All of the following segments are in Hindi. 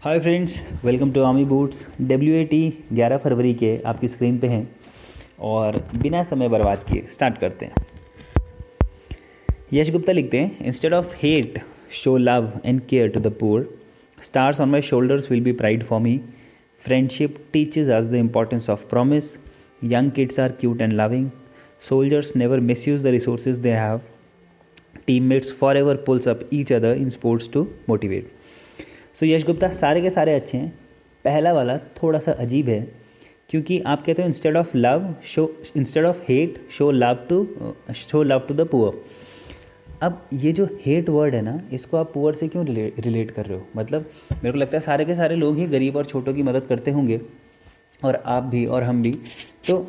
Hi friends, welcome to army boots. WAT 11 फरवरी के आपकी स्क्रीन पे हैं और बिना समय बर्बाद किए स्टार्ट करते हैं। यश गुप्ता लिखते हैं, instead of hate show love and care to the poor, stars on my shoulders will be pride for me, friendship teaches us the importance of promise, young kids are cute and loving, soldiers never misuse the resources they have, teammates for ever pulls up each other in sports to motivate. So Yash Gupta सारे के सारे अच्छे हैं। पहला वाला थोड़ा सा अजीब है क्योंकि आप कहते हो instead of hate show love to the poor. अब ये जो हेट वर्ड है ना, इसको आप पुअर से क्यों रिलेट कर रहे हो? मतलब मेरे को लगता है सारे के सारे लोग ही गरीब और छोटों की मदद करते होंगे, और आप भी और हम भी। तो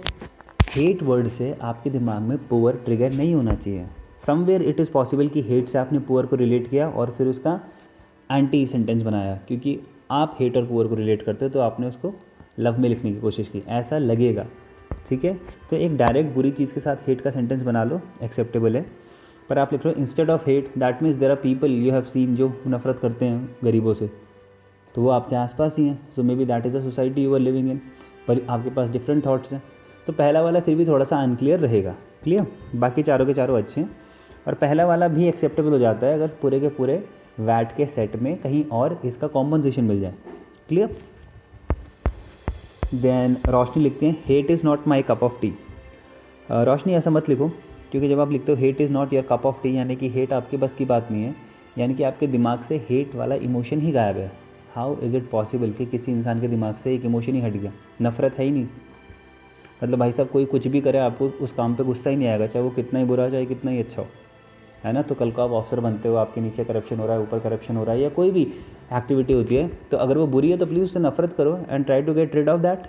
हेट वर्ड से आपके दिमाग में पुअर ट्रिगर नहीं होना चाहिए। समवेयर इट इज़ पॉसिबल कि हेट से आपने पुअर को रिलेट किया और फिर उसका एंटी सेंटेंस बनाया, क्योंकि आप हेट और पुअर को रिलेट करते हो तो आपने उसको लव में लिखने की कोशिश की, ऐसा लगेगा। ठीक है, तो एक डायरेक्ट बुरी चीज़ के साथ हेट का सेंटेंस बना लो, एक्सेप्टेबल है। पर आप लिख रहे हो instead of hate, that means there are people you have seen जो नफरत करते हैं गरीबों से, तो वो आपके आसपास ही हैं। So maybe that is a society you are living in, पर आपके पास डिफरेंट थाट्स हैं। तो पहला वाला फिर भी थोड़ा सा अनक्लियर रहेगा। क्लियर? बाकी चारों के चारों अच्छे हैं, और पहला वाला भी एक्सेप्टेबल हो जाता है अगर पूरे के पूरे वैट के सेट में कहीं और इसका कॉम्पनसेशन मिल जाए। क्लियर? देन रोशनी लिखते हैं, hate is not my cup of tea. Roshni ऐसा मत लिखो, क्योंकि जब आप लिखते हो hate is not your cup of tea, यानी कि हेट आपके बस की बात नहीं है, यानी कि आपके दिमाग से हेट वाला इमोशन ही गायब है। हाउ इज़ इट पॉसिबल कि किसी इंसान के दिमाग से एक इमोशन ही हट गया? नफरत है ही नहीं। मतलब भाई साहब, कोई कुछ भी करे आपको उस काम पे गुस्सा ही नहीं आएगा, चाहे वो कितना ही बुरा चाहे कितना ही अच्छा हो, है ना? तो कल को आप ऑफिसर बनते हो, आपके नीचे करप्शन हो रहा है, ऊपर करप्शन हो रहा है, या कोई भी एक्टिविटी होती है, तो अगर वो बुरी है तो प्लीज़ उससे नफरत करो and try to get rid of that,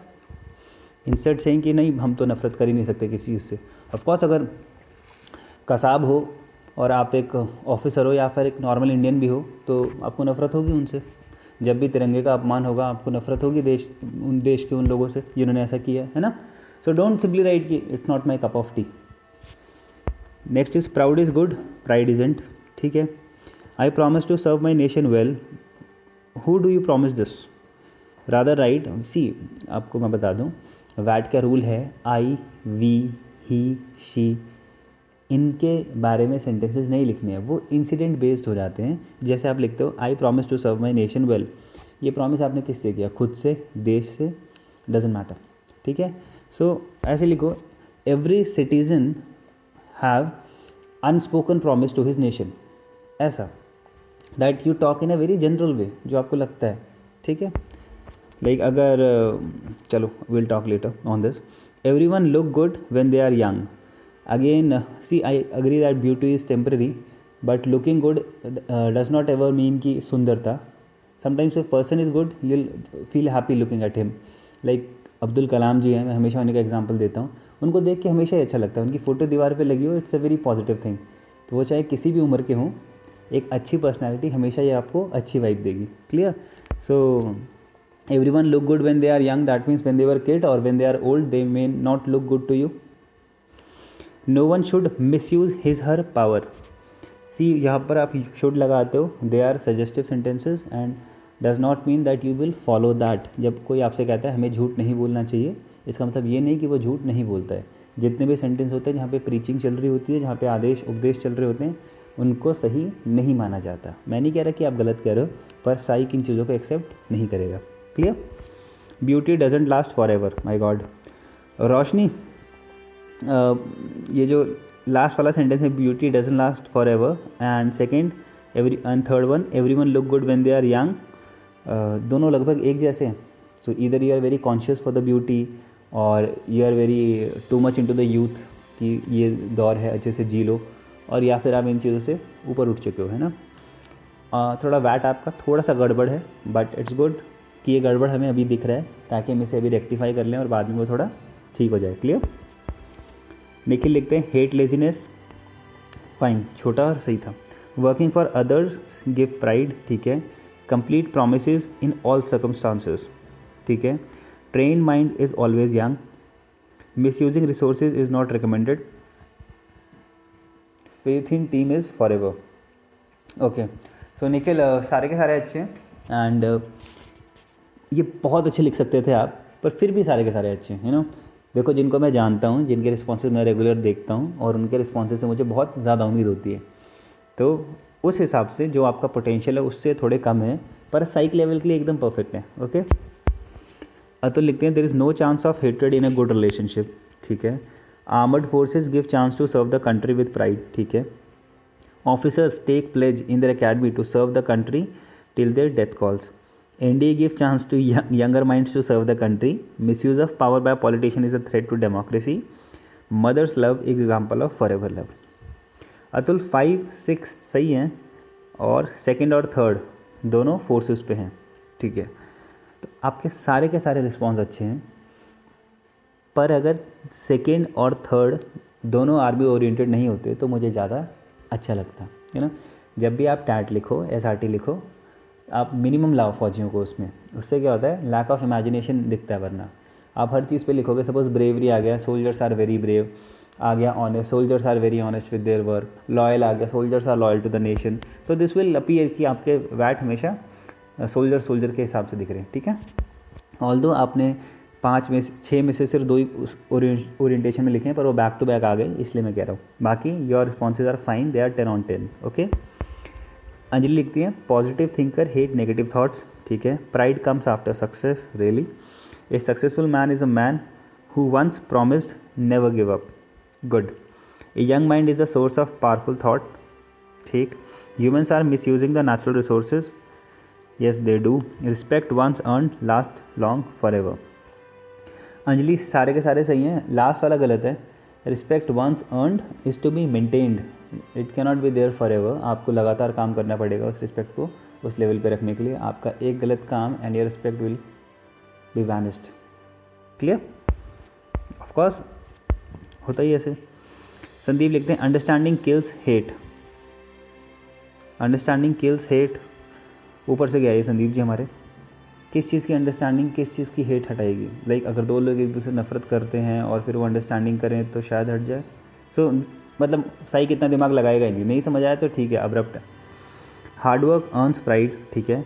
instead saying कि नहीं हम तो नफरत कर ही नहीं सकते किसी चीज़ से। ऑफकोर्स अगर कसाब हो और आप एक ऑफिसर हो या फिर एक नॉर्मल इंडियन भी हो तो आपको नफरत होगी उनसे। जब भी तिरंगे का अपमान होगा आपको नफरत होगी देश के उन लोगों से जिन्होंने ऐसा किया है ना? सो डोंट सिंपली राइट कि it's not my cup of tea. Next is proud is good, pride isn't. ठीक है, I promise to serve my nation well, who do you promise this? Rather write see, आपको मैं बता दूं, वैट का रूल है आई, वी, ही, शी, इनके बारे में सेंटेंसेस नहीं लिखने हैं, वो इंसिडेंट बेस्ड हो जाते हैं। जैसे आप लिखते हो I promise to serve my nation well, ये प्रॉमिस आपने किससे किया? खुद से, देश से, डजेंट मैटर। ठीक है, सो ऐसे लिखो, every citizen have unspoken promise to his nation, ऐसा, that you talk in a very general way, जो आपको लगता है। ठीक है, लाइक अगर चलो will talk later on this. Everyone look good when they are young, again see I agree that beauty is temporary, but looking good does not ever mean कि सुंदरता। Sometimes if person is good you will feel happy looking at him. Like Abdul Kalam जी हैं, मैं हमेशा उन्हीं का एग्जाम्पल देता हूँ, उनको देख के हमेशा ही अच्छा लगता है, उनकी फ़ोटो दीवार पे लगी हो, it's a very positive thing. तो वो चाहे किसी भी उम्र के हों, एक अच्छी पर्सनैलिटी हमेशा ये आपको अच्छी वाइब देगी। Clear? So everyone look good when they are young, that means when they were kid, और when they are old they may not look good to you. No one should misuse his her power. See, यहाँ पर आप शुड लगाते हो, they are suggestive sentences and does not mean that you will follow that. जब कोई आपसे कहता है हमें झूठ नहीं बोलना चाहिए, इसका मतलब ये नहीं कि वो झूठ नहीं बोलता है। जितने भी सेंटेंस होते हैं जहाँ पे प्रीचिंग चल रही होती है, जहाँ पे आदेश उपदेश चल रहे होते हैं, उनको सही नहीं माना जाता। मैं नहीं कह रहा कि आप गलत कह रहे हो, पर साइक इन चीज़ों को एक्सेप्ट नहीं करेगा। Clear? Beauty doesn't last for ever, my god. Roshni, ये जो लास्ट वाला सेंटेंस है, beauty doesn't last for ever, and second and third one, everyone look good when they are young, दोनों लगभग एक जैसे हैं। सो इधर you are very conscious for the beauty, और you are very too much into the youth कि ये दौर है, अच्छे से जी लो, और या फिर आप इन चीज़ों से ऊपर उठ चुके हो, है ना? थोड़ा वैट आपका थोड़ा सा गड़बड़ है, बट इट्स गुड कि ये गड़बड़ हमें अभी दिख रहा है, ताकि हम इसे अभी रेक्टिफाई कर लें और बाद में वो थोड़ा ठीक हो जाए। क्लियर? निखिल लिखते हैं, हेट लेजीनेस, फाइन, छोटा और सही था। Working for others give pride, ठीक है। Complete promises in all circumstances, ठीक है। Train mind is always young, misusing resources is not recommended, faith in team is for ever. Okay, so Nikhil सारे के सारे अच्छे हैं, एंड ये बहुत अच्छे लिख सकते थे आप, पर फिर भी सारे के सारे अच्छे हैं, देखो जिनको मैं जानता हूँ, जिनके रिस्पॉन्सेज मैं रेगुलर देखता हूँ और उनके रिस्पॉन्सेज से मुझे बहुत ज़्यादा उम्मीद होती है, तो उस हिसाब से जो आपका पोटेंशियल है उससे थोड़े कम है, पर साइक लेवल के लिए एकदम परफेक्ट है। ओके, तो लिखते हैं there is no chance of hatred in a good relationship, ठीक है। Armed forces give chance to serve the country with pride, ठीक है। Officers take pledge in their academy to serve the country till their death calls. NDA give chance to younger minds to serve the country. Misuse of power by politician is a threat to democracy. Mother's love is example of forever love. Atul 5, 6 सही हैं और सेकंड और थर्ड दोनों फोर्सेस पे हैं, ठीक है। तो आपके सारे के सारे रिस्पॉन्स अच्छे हैं, पर अगर सेकंड और थर्ड दोनों आर्मी ओरिएंटेड नहीं होते तो मुझे ज़्यादा अच्छा लगता है ना। जब भी आप टैट लिखो, SRT लिखो, आप मिनिमम लाओ फौजियों को उसमें, उससे क्या होता है, लैक ऑफ इमेजिनेशन दिखता है। वरना आप हर चीज़ पे लिखोगे, सपोज ब्रेवरी आ गया, सोल्जर्स आर वेरी ब्रेव आ गया, honest, soldiers are very honest with their work, loyal आ गया, soldiers are loyal to the nation. So this will appear कि आपके वैट हमेशा सोल्जर के हिसाब से दिख रहे हैं, ठीक है। ऑल्दो आपने 5 में 6 में से सिर्फ 2 ही ओरिएंटेशन में लिखे हैं, पर वो बैक टू बैक आ गए, इसलिए मैं कह रहा हूँ। बाकी your responses are fine, they are 10 on 10। Okay, Anjali लिखती हैं positive thinker hate negative thoughts, ठीक है। Pride comes after success, really. A successful man is a man who once promised never give up, good. A young mind is a source of powerful thought, ठीक। Humans are misusing the natural resources, yes they do. Respect once earn last long for ever. Anjali सारे के सारे सही हैं, लास्ट वाला गलत है। Respect once earned is to be maintained, it cannot be there forever. आपको लगातार काम करना पड़ेगा उस रिस्पेक्ट को उस लेवल पे रखने के लिए। आपका एक गलत काम and your respect will be vanished. Clear? Of course होता ही ऐसे। संदीप लिखते हैं understanding kills hate, understanding kills hate ऊपर से गया ये संदीप जी हमारे। किस चीज़ की अंडरस्टैंडिंग किस चीज़ की हेट हटाएगी? लाइक अगर 2 लोग एक दूसरे से नफरत करते हैं और फिर वो अंडरस्टैंडिंग करें तो शायद हट जाए। सो मतलब सही कितना दिमाग लगाएगा ही नहीं समझ आया तो ठीक है, अब्रप्ट है। हार्डवर्क अर्न्स प्राइड, ठीक है।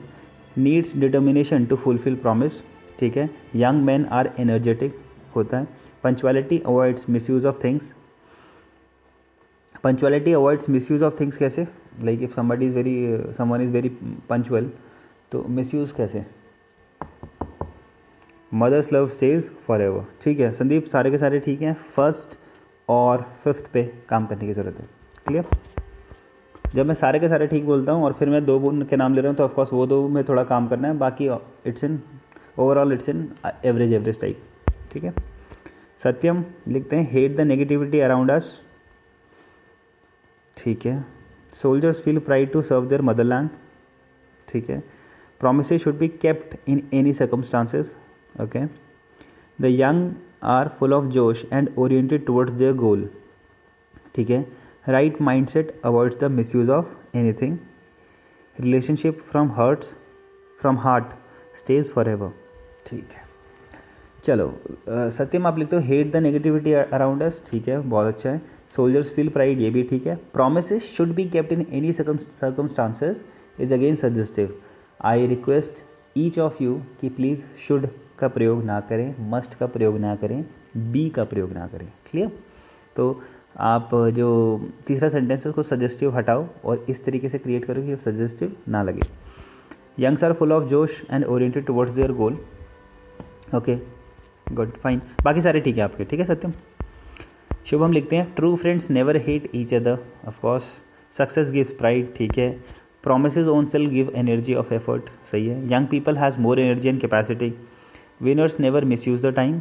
Needs determination to fulfil promise, ठीक है। यंग मैन आर एनर्जेटिक होता है। Punctuality avoids misuse of things, punctuality avoids misuse of things कैसे? Like if someone is very punctual तो मिसयूज कैसे? Mother's love stays for ever, ठीक है। संदीप सारे के सारे ठीक हैं, फर्स्ट और 5th पे काम करने की ज़रूरत है। क्लियर? जब मैं सारे के सारे ठीक बोलता हूँ और फिर मैं 2 के नाम ले रहा हूँ तो ऑफकोर्स वो 2 में थोड़ा काम करना है, बाकी it's in overall it's in average type, ठीक है। सत्यम लिखते हैं hate the negativity around us, ठीक है। Soldiers feel pride to serve their motherland, ठीक है। Promises should be kept in any circumstances, okay. The young are full of josh and oriented towards their goal, ठीक है। Right mindset avoids the misuse of anything. Relationship from heart stays for ever, ठीक है। चलो सत्यम आप लिखते हो hate the negativity around us, ठीक है, बहुत अच्छा है। सोल्जर्स फील प्राइड, ये भी ठीक है। Promises should be kept in any circumstances is again suggestive. I request each of you कि प्लीज़ शुड का प्रयोग ना करें, मस्ट का प्रयोग ना करें, बी का प्रयोग ना करें। क्लियर? तो आप जो तीसरा सेंटेंस है उसको सजेस्टिव हटाओ और इस तरीके से क्रिएट करो कि सजेस्टिव ना लगे। Young's are full of josh and oriented towards their goal, okay, good, fine. बाकी सारे ठीक है आपके, ठीक है सत्यम। शुभम लिखते हैं true friends never hate each other, of course. Success gives pride, ठीक है। Promises own self give energy of effort, सही है। Young people has more energy and capacity. Winners never misuse the time.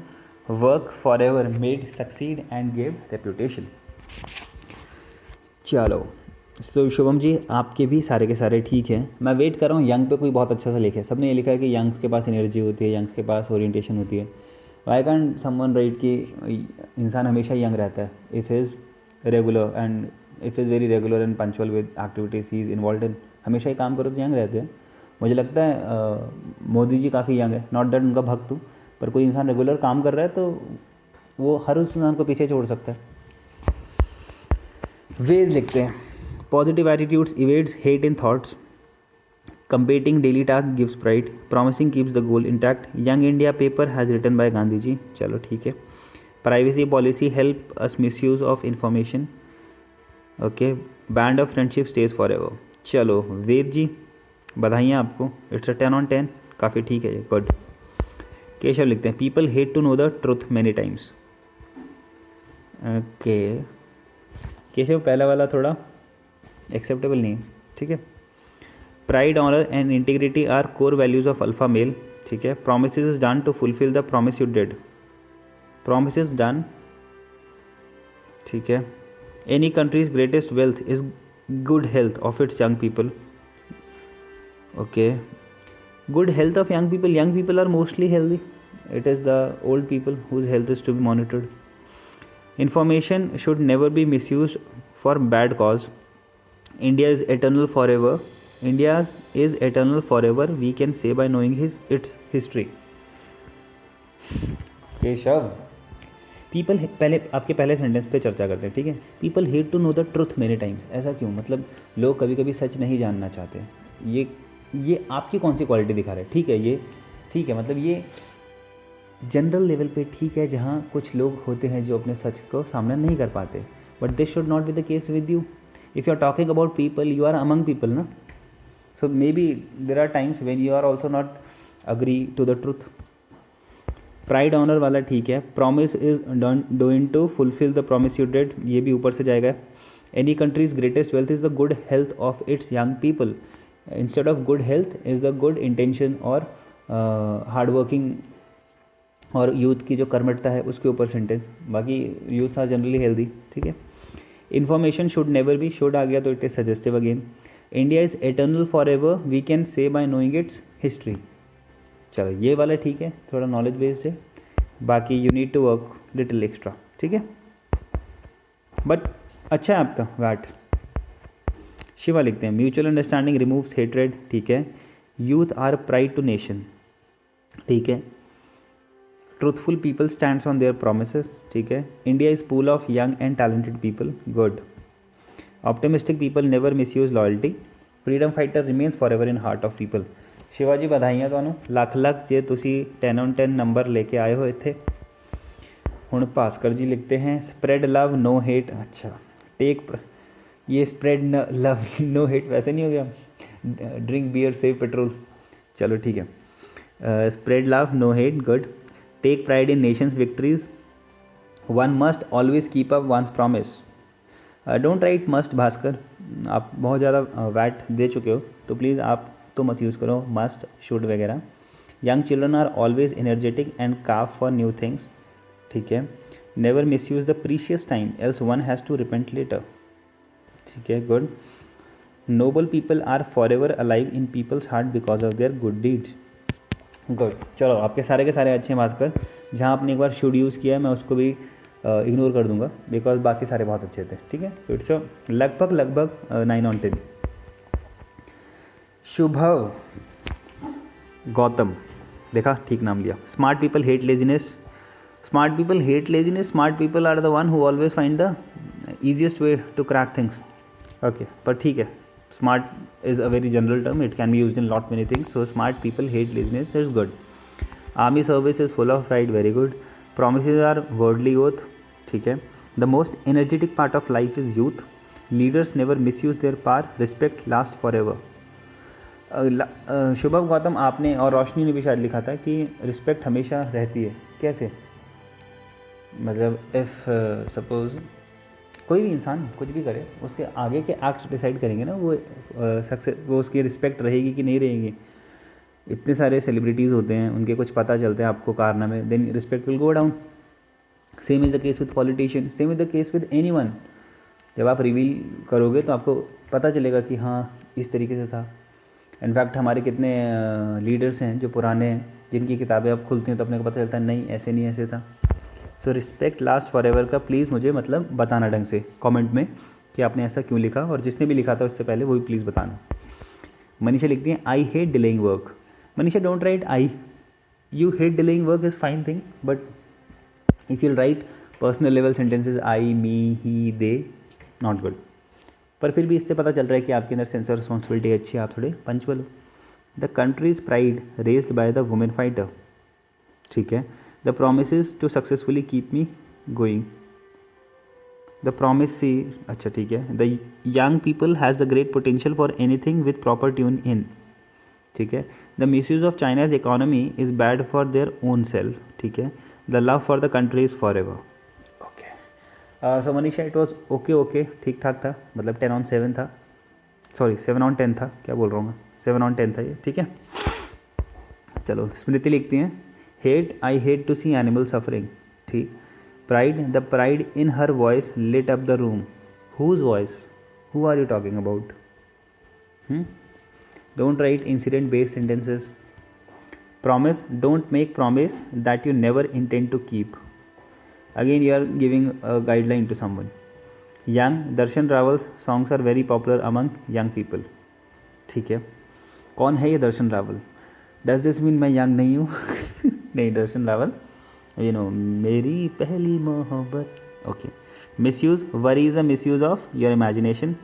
Work for ever made succeed and give reputation. चलो सो शुभम जी आपके भी सारे के सारे ठीक हैं। मैं वेट कर रहा हूँ यंग पे कोई बहुत अच्छा सा लिखे। सबने ये लिखा है कि यंग्स के पास एनर्जी होती है, यंग्स के पास ओरिएंटेशन होती है। वाई कैंट समवन राइट कि इंसान हमेशा यंग रहता है if is regular and if is very regular and punctual with activities he is involve in. हमेशा ही काम करो तो यंग रहते हैं। मुझे लगता है मोदी जी काफ़ी यंग है, नॉट दैट उनका भक्त हूँ, पर कोई इंसान रेगुलर काम कर रहा है तो वो हर उस इंसान को पीछे छोड़ सकता है। वेद लिखते हैं positive attitudes evades hate in thoughts, Completing daily task gives pride. Promising keeps the goal intact. Young India paper has written by Gandhi ji. चलो ठीक है. Privacy policy help us misuse of information. Okay. Band of friendship stays forever. चलो वेद जी, बधाइयाँ आपको. It's a 10/10. काफ़ी ठीक है ये. गुड. केशव लिखते हैं people hate to know the truth many times. Okay Keshav, पहला वाला थोड़ा एक्सेप्टेबल नहीं है. ठीक है. Pride, honour and integrity are core values of alpha male. ठीक है. Promises is done to fulfil the promise you did. Promises done. ठीक है. Any country's greatest wealth is good health of its young people. Okay. Good health of young people. Young people are mostly healthy. It is the old people whose health is to be monitored. Information should never be misused for bad cause. India is eternal forever. India is eternal forever. We can say by knowing its history. Keshav, people, पहले आपके पहले सेंटेंस पे चर्चा करते हैं. ठीक है. People hate to know the truth many times. ऐसा क्यों? मतलब लोग कभी कभी सच नहीं जानना चाहते. ये आपकी कौन सी क्वालिटी दिखा रहा है? ठीक है, ये ठीक है, मतलब ये जनरल लेवल पे ठीक है, जहाँ कुछ लोग होते हैं जो अपने सच को सामने नहीं कर पाते. But this should not be the case with you. If you are talking about people, you are among people ना. So maybe there are times when you are also not agree to the truth. Pride honour वाला ठीक है. Promise is doing to fulfil the promise you did, ये भी ऊपर से जाएगा. Any country's greatest wealth is the good health of its young people. Instead of good health is the good intention और हार्ड वर्किंग और यूथ की जो कर्मठता है उसके ऊपर सेंटेंस. बाकी यूथ आर जनरली हेल्दी. ठीक है. Information should never be, should आ गया तो it is suggestive again. India is eternal for ever. We can say by knowing its history. चलो ये वाला ठीक है, थोड़ा नॉलेज बेस्ड है. बाकी you need to work little extra. ठीक है. बट अच्छा है आपका वैट. शिवा लिखते हैं म्यूचुअल अंडरस्टैंडिंग रिमूव्स हेट्रेड. ठीक है. Youth are pride to nation. ठीक है. Truthful people stands on their promises. ठीक है. India is pool of young and talented people. Good. Optimistic people never misuse loyalty. Freedom fighter remains for ever in heart of people. Shiva ji बधाइयाँ ਤੁਹਾਨੂੰ ਲੱਖ ਲੱਖ ਜੇ ਤੁਸੀਂ 10/10 नंबर लेके आए हो ਇੱਥੇ. ਹੁਣ ਭਾस्कर जी लिखते हैं स्प्रेड लव नो हेट. अच्छा टेक ये स्प्रेड लव नो हेट वैसे नहीं हो गया. Drink beer save petrol. चलो ठीक है. Spread love no hate. Good. Take pride in nations victories. One must always keep up one's promise. Don't write must Bhaskar, आप बहुत ज़्यादा वैट दे चुके हो तो प्लीज़ आप तो मत यूज़ करो मस्ट शुड वगैरह. Young children are always energetic and crave for new things. ठीक है. Never miss use the precious time else one has to repent later. ठीक है. Good. Noble people are forever alive in people's heart because of their good deeds. Good. चलो आपके सारे के सारे अच्छे हैं भास्कर. जहाँ आपने एक बार शुड यूज़ किया है मैं उसको भी इग्नोर कर दूंगा बिकॉज बाकी सारे बहुत अच्छे थे. ठीक है. तो इट्स लगभग 9/10. शुभव गौतम, देखा ठीक नाम लिया. Smart people hate laziness. Smart people hate laziness. Smart people are the one who always find the easiest way to crack things. Okay पर ठीक है. Smart is a very general term. It can be used in lot many things. So smart people hate laziness is good. Army service is full of pride. Very good. Promises are worldly oath. ठीक है. The most energetic part of life is youth. Leaders never miss use their power. Respect last for ever. Shubham Gautam आपने और रोशनी ने भी शायद लिखा था कि रिस्पेक्ट हमेशा रहती है. कैसे? मतलब इफ़ सपोज कोई भी इंसान कुछ भी करे उसके आगे के एक्ट्स डिसाइड करेंगे ना वो सक्सेस, वो उसकी रिस्पेक्ट रहेगी कि नहीं रहेगी. इतने सारे सेलिब्रिटीज़ होते हैं उनके कुछ पता चलते हैं आपको कारनामे, then respect will go down. Same is the case with politician. Same is the case with anyone. जब आप रिवील करोगे तो आपको पता चलेगा कि हाँ इस तरीके से था. इनफैक्ट हमारे कितने लीडर्स हैं जो पुराने हैं जिनकी किताबें अब खुलती हैं तो अपने को पता चलता है नहीं ऐसे नहीं ऐसे था. So respect last for ever का प्लीज़ मुझे मतलब बताना ढंग से कमेंट में कि आपने ऐसा क्यों लिखा, और जिसने भी लिखा था उससे पहले वो भी प्लीज़ बताना. मनीषा लिखती हैं I hate delaying work. Manisha don't right I. You hate delaying work is fine thing, but if you right personal level sentences I me he they not good. पर फिर भी इससे पता चल रहा है कि आपके अंदर सेंस ऑफ रिस्पॉन्सिबिलिटी अच्छी है, आप थोड़े पंचुअल हो. The country's pride raised by the women fighter, ठीक है. The promise to successfully keep me going, the promise see, अच्छा ठीक है. The young people has the great potential for anything with proper tune in, ठीक है. The misuse of China's economy is bad for their own self, ठीक है. द लव फॉर द कंट्री इज़ फॉर ever. Okay, so Manisha it was okay, ठीक ठाक था, मतलब 10/7 था, सॉरी 7/10 था, क्या बोल रहा हूँ मैं, 7/10 था ये, ठीक है. चलो स्मृति लिखती हैं, hate I hate to see animal suffering, ठीक. Pride, the pride in her voice lit up the room. Whose voice, who are you talking about? Don't write incident based sentences. Promise, don't make promise that you never intend to keep. Again you are giving a guideline to someone. Young, Darshan Rawal's songs are very popular among young people. ठीक है. कौन है ये दर्शन रावल? डज दिस मीन मैं यंग नहीं हूँ? नहीं, दर्शन रावल, यू नो, मेरी पहली मोहब्बत. Okay. Misuse, worry is a misuse of your imagination.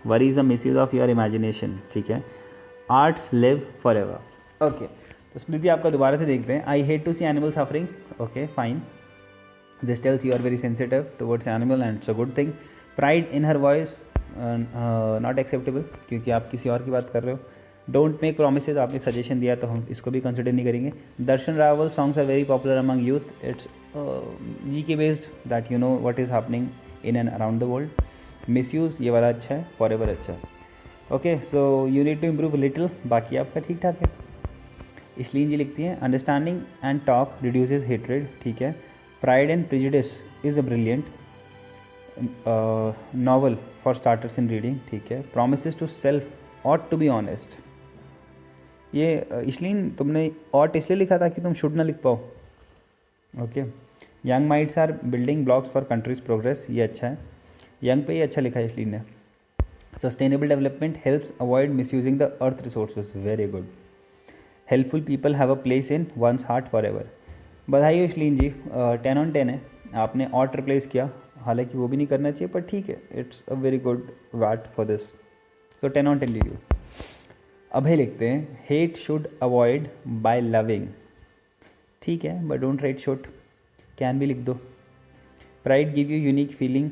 Worry is a misuse of your imagination, ठीक है. Arts live for ever. Okay, तो स्मृति आपका दोबारा से देखते हैं. I hate to see animal suffering. Okay fine, this tells you are very sensitive towards animal and it's a good thing. Pride in her voice not acceptable, क्योंकि आप किसी और की बात कर रहे हो. डोंट मेक प्रोमिसेज, आपने सजेशन दिया तो हम इसको भी कंसिडर नहीं करेंगे. Darshan Raval songs are very popular among youth. It's GK based, that you know what is happening in and around the world. Misuse, ये वाला अच्छा है. फॉर एवर अच्छा है. Okay, so you need to improve little, बाकी आपका ठीक ठाक है. इसलिए जी लिखती है, understanding and talk reduces hatred, ठीक है. Pride and prejudice is a brilliant novel for starters in reading, ठीक है. Promises to self ought to be honest, ये इसलिए तुमने ऑट इसलिए लिखा था कि तुम शुड ना लिख पाओ. Okay. Young minds are building blocks for country's progress, ये अच्छा है. यंग पे ही अच्छा लिखा है इसलिए ने. Sustainable development helps avoid misusing the earth resources. Very good. Helpful people have a place in one's heart forever. बधाई हो श्लीन जी, 10/10 है. आपने ऑट रिप्लेस किया, हालांकि वो भी नहीं करना चाहिए, पर ठीक है, it's a very good wait for this. So 10/10 लीजिए. अभय लिखते हैं, hate should avoid by loving, ठीक है, but don't write should, can भी लिख दो. Pride give you unique feeling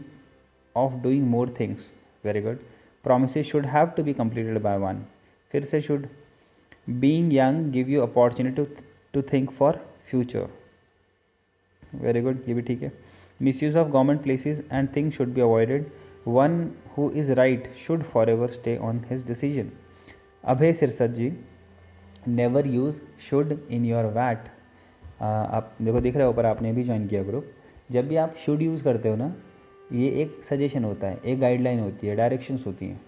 of doing more things. Very good. Promises should have to be completed by one. फिर से should. Being young give you opportunity to think for future. Very good, ये भी ठीक है. Misuse of government places and things should be avoided. One who is right should forever stay on his decision. Abhay सिरसत ji, never use should in your VAT. आप देखो, दिख रहा है ऊपर, आपने भी ज्वाइन किया ग्रुप. जब भी आप should यूज़ करते हो ना, ये एक सजेशन होता है, एक गाइडलाइन होती है, डायरेक्शंस होती हैं.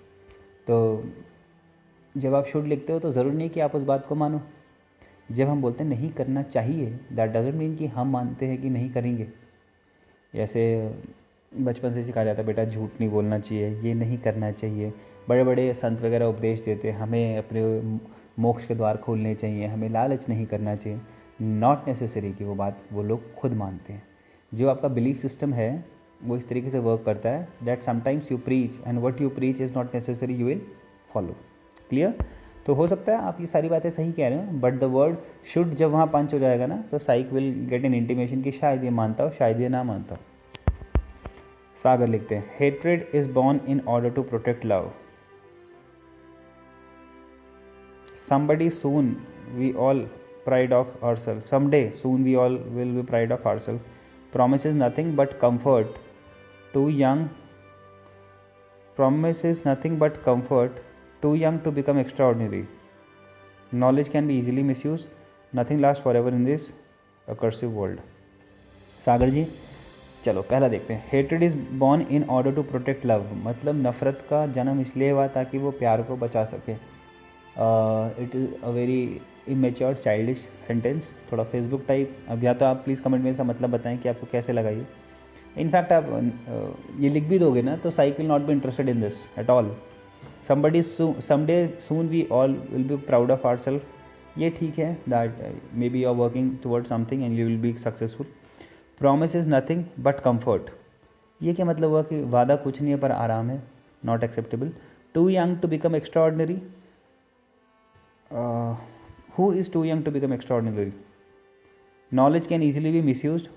तो जब आप शुड लिखते हो तो ज़रूरी नहीं कि आप उस बात को मानो. जब हम बोलते हैं नहीं करना चाहिए, दैट डजंट मीन कि हम मानते हैं कि नहीं करेंगे. जैसे बचपन से सिखाया जाता है, बेटा झूठ नहीं बोलना चाहिए, ये नहीं करना चाहिए. बड़े बड़े संत वगैरह उपदेश देते हैं, हमें अपने मोक्ष के द्वार खोलने चाहिए, हमें लालच नहीं करना चाहिए. नॉट नेसेसरी कि वो बात वो लोग खुद मानते हैं. जो आपका बिलीफ सिस्टम है वो इस तरीके से वर्क करता है, that sometimes you preach and what you preach is not necessary you will follow. Clear? तो हो सकता है आप ये सारी बातें सही कह रहे हो, बट द वर्ड शुड जब वहाँ पंच हो जाएगा ना, तो psyche will get an intimation कि शायद ये मानता हो, शायद ये ना मानता हो. सागर लिखते हैं, hatred is born in order to protect love. Somebody soon we all pride of ourself. Someday soon we all will be pride of ourself. Promises nothing but comfort. Too young. Promises nothing but comfort. Too young to become extraordinary. Knowledge can be easily misused. Nothing lasts forever in this accursed world. सागर जी, चलो पहला देखते हैं. Hatred is born in order to protect love. मतलब नफ़रत का जन्म इसलिए हुआ ताकि वो प्यार को बचा सके. It is a very immature childish sentence, थोड़ा फेसबुक टाइप. अब या तो आप प्लीज़ कमेंट में इसका मतलब बताएं कि आपको कैसे लगा ये. इनफैक्ट आप ये लिख भी दोगे ना तो psyche will not be interested in this at all. Someday soon we all will be proud of ourselves. ये ठीक है, that maybe you are working towards something and you will be successful. Promise is nothing but comfort. ये क्या मतलब हुआ कि वादा कुछ नहीं है पर आराम है, not acceptable. Too young to become extraordinary. Who is too young to become extraordinary? Knowledge can easily be misused.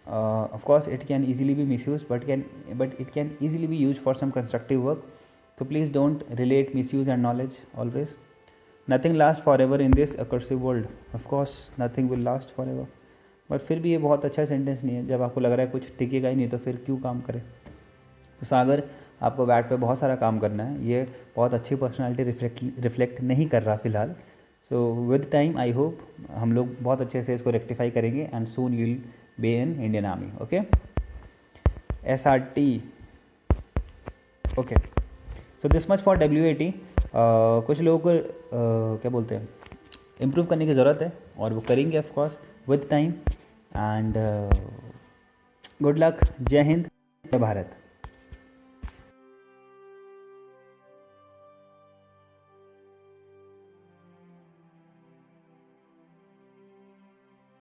Of course, it can easily be misused, but it can easily be used for some constructive work. So please don't relate misuse and knowledge always. Nothing lasts forever in this accursed world. Of course, nothing will last forever. But फिर भी ये बहुत अच्छा सेंटेंस नहीं है. जब आपको लग रहा है कुछ टिकेगा ही नहीं तो फिर क्यों काम करें. तो सागर, आपको बैट पे बहुत सारा काम करना है. ये बहुत अच्छी पर्सनालिटी रिफ्लेक्ट नहीं कर रहा फिलहाल. So with time I hope हम लोग बहुत अच्छे से इसको रेक्टिफाई करेंगे and soon you will be in Indian army. Okay, SRT. Okay, so this much for WAT. कुछ लोगों को क्या बोलते हैं, इम्प्रूव करने की ज़रूरत है और वो करेंगे of course with time. And good luck. जय हिंद, जय भारत.